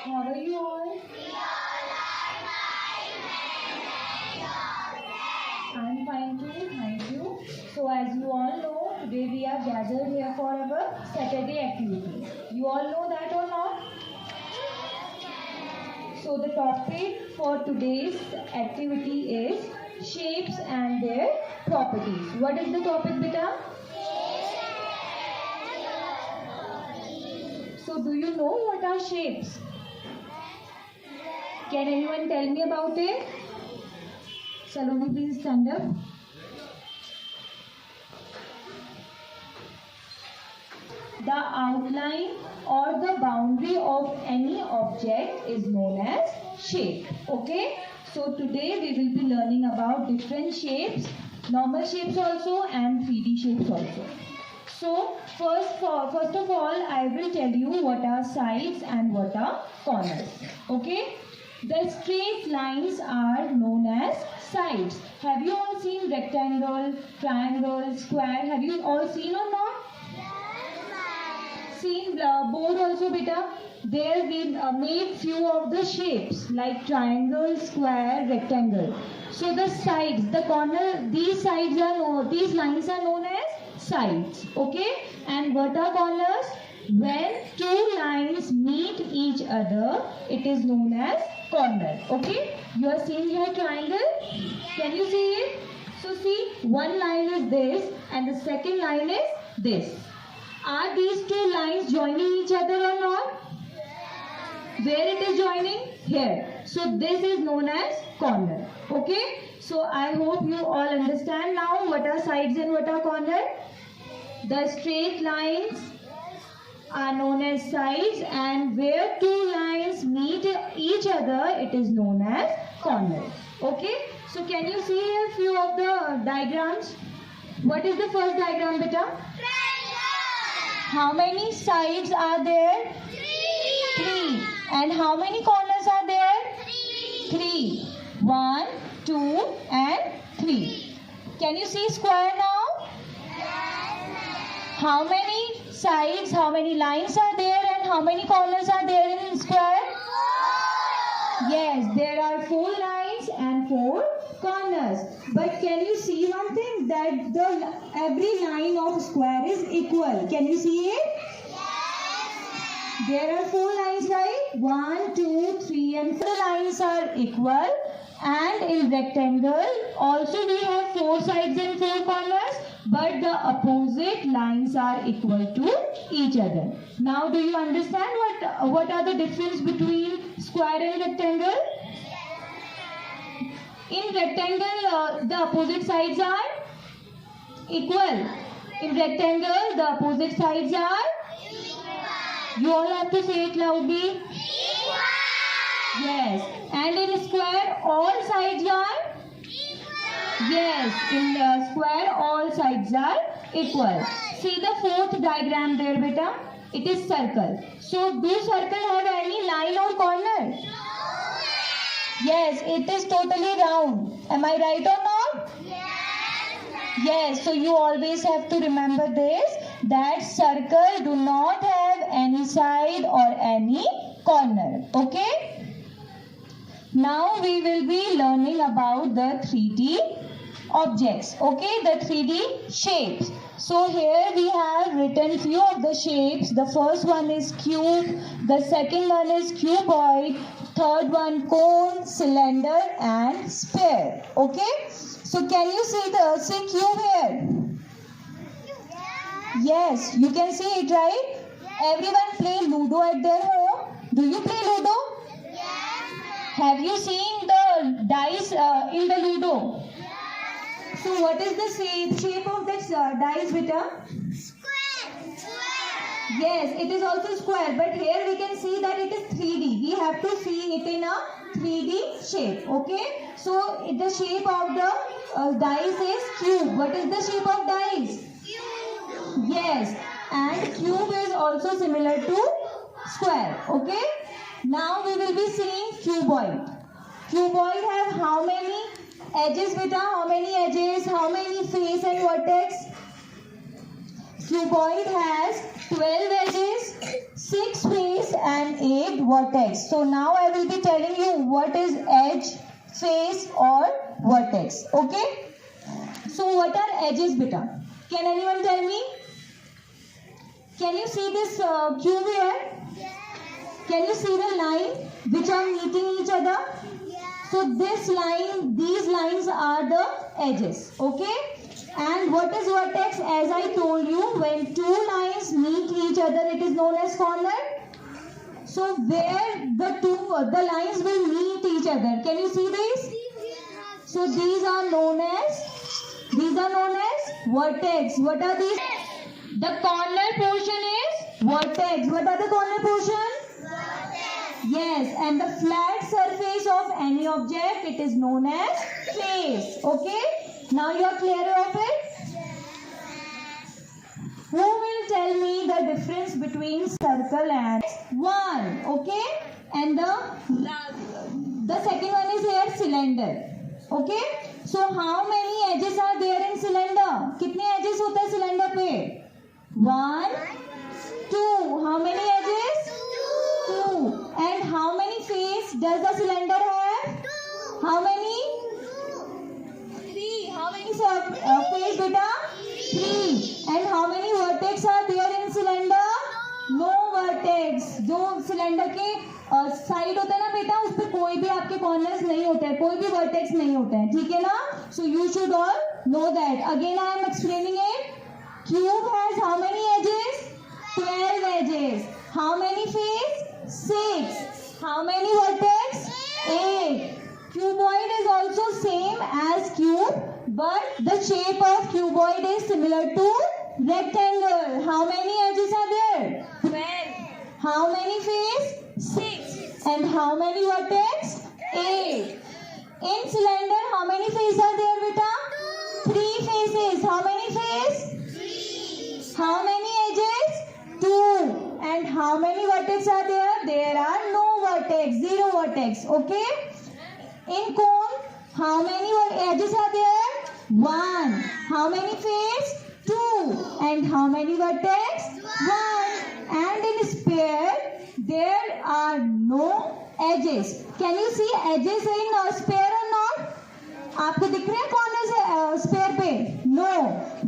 How are you all? I'm fine too, thank you. So as you all know, today we are gathered here for our Saturday activity. You all know that or not? So the topic for today's activity is shapes and their properties. What is the topic, beta? So do you know what are shapes? Can anyone tell me about it? Saloni, please stand up. The outline or the boundary of any object is known as shape. Okay? So today we will be learning about different shapes, normal shapes also and 3D shapes also. So first of all, I will tell you what are sides and what are corners. Okay? The straight lines are known as sides. Have you all seen rectangle, triangle, square? Have you all seen or not? Seen board also, beta? There we made few of the shapes like triangle, square, rectangle. So the sides, the corner, these lines are known as sides. Okay? And what are corners? When two lines meet each other, it is known as corner. Okay? You are seeing here triangle. Can you see it? So see, one line is this and the second line is this. Are these two lines joining each other or not? Where it is joining? Here. So this is known as corner. Okay? So I hope you all understand now what are sides and what are corner. The straight lines are known as sides, and where two lines meet each other, it is known as corner. Okay? So can you see a few of the diagrams? What is the first diagram, beta? How many sides are there? 3. And how many corners are there? 3. 1, 2 and 3. Can you see square now? How many sides, how many lines are there and how many corners are there in square? Yes, there are 4 lines and 4 corners. But can you see one thing? That every line of square is equal. Can you see it? There are 4 lines, right? 1, 2, 3 and 4 lines are equal. And in rectangle, also we have 4 sides and 4 corners. But the opposite lines are equal to each other. Now do you understand what are the difference between square and rectangle? In rectangle, the opposite sides are equal. In rectangle, the opposite sides are? You all have to say it loudly. Yes. And in square, all sides are? Yes, in the square all sides are equal. See the fourth diagram there, beta? It is circle. So do circle have any line or corner? Yes, it is totally round. Am I right or not? Yes, so you always have to remember this, that circle do not have any side or any corner. Okay? Now we will be learning about the 3D objects. Okay, the 3D shapes. So here we have written few of the shapes. The first one is cube, the second one is cuboid, third one cone, cylinder and sphere. Okay, so can you see cube here? Yes, you can see it, right? Everyone play Ludo at their home. Do you play Ludo? Have you seen the dice in the Ludo? So what is the shape of that dice, beta? Square. Yes, it is also square, but here we can see that it is 3D. We have to see it in a 3D shape. Okay? So the shape of the dice is cube. What is the shape of dice? Cube. Yes, and cube is also similar to square. Okay? Now we will be seeing cuboid. Cuboid have how many edges, beta? How many edges? How many face and vertex? Cuboid has 12 edges, 6 face and 8 vertex. So now I will be telling you what is edge, face or vertex. Okay. So what are edges, beta? Can anyone tell me? Can you see this cube here? Can you see the line which are meeting each other? So this line, these lines are the edges. Okay. And what is vertex? As I told you, when two lines meet each other, it is known as corner. So where the lines will meet each other. Can you see this? So these are known as vertex. What are these? The corner portion is vertex. What are the corner portion? Yes, and the flat surface of any object, it is known as face. Okay? Now you are clear of it? Who will tell me the difference between circle and one? Okay? And the second one is here cylinder. Okay? So how many edges are there in cylinder? कितने edges होते हैं cylinder पे? 1, 2. How many edges? 2. And how many face does the cylinder have? How many? 3. How many face, beta? 3. And how many vertex are there in cylinder? No vertex. जो cylinder के side होता है ना बेटा, उस पे कोई भी आपके कॉर्नर्स नहीं होते हैं, कोई भी वर्टेक्स नहीं होते हैं. ठीक है ना? So you should all know that. Again I am explaining it. Cube has how many edges? 12 edges. How many face? 6. How many vertex? 8. Cuboid is also same as cube, but the shape of cuboid is similar to rectangle. How many edges are there? 12. How many face? 6. And how many vertex? 8. In cylinder, how many faces are there, beta? 3 faces. How many face? How many edges? 2. And how many vertex are there? There are no vertex, 0 vertex. Okay? In cone, how many edges are there? 1. How many face? 2. And how many vertex? 1. And in sphere, there are no edges. Can you see edges in a sphere or not? आपको दिख रहे हैं corner spare पे? No.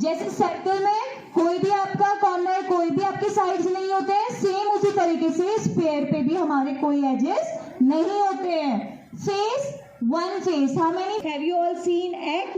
जैसे circle में कोई भी आपका कॉर्नर, कोई भी आपके साइड्स नहीं होते हैं, सेम उसी तरीके से स्पेयर पे भी हमारे कोई एजेस नहीं होते हैं. Face, 1 face. How many have you all scene egg?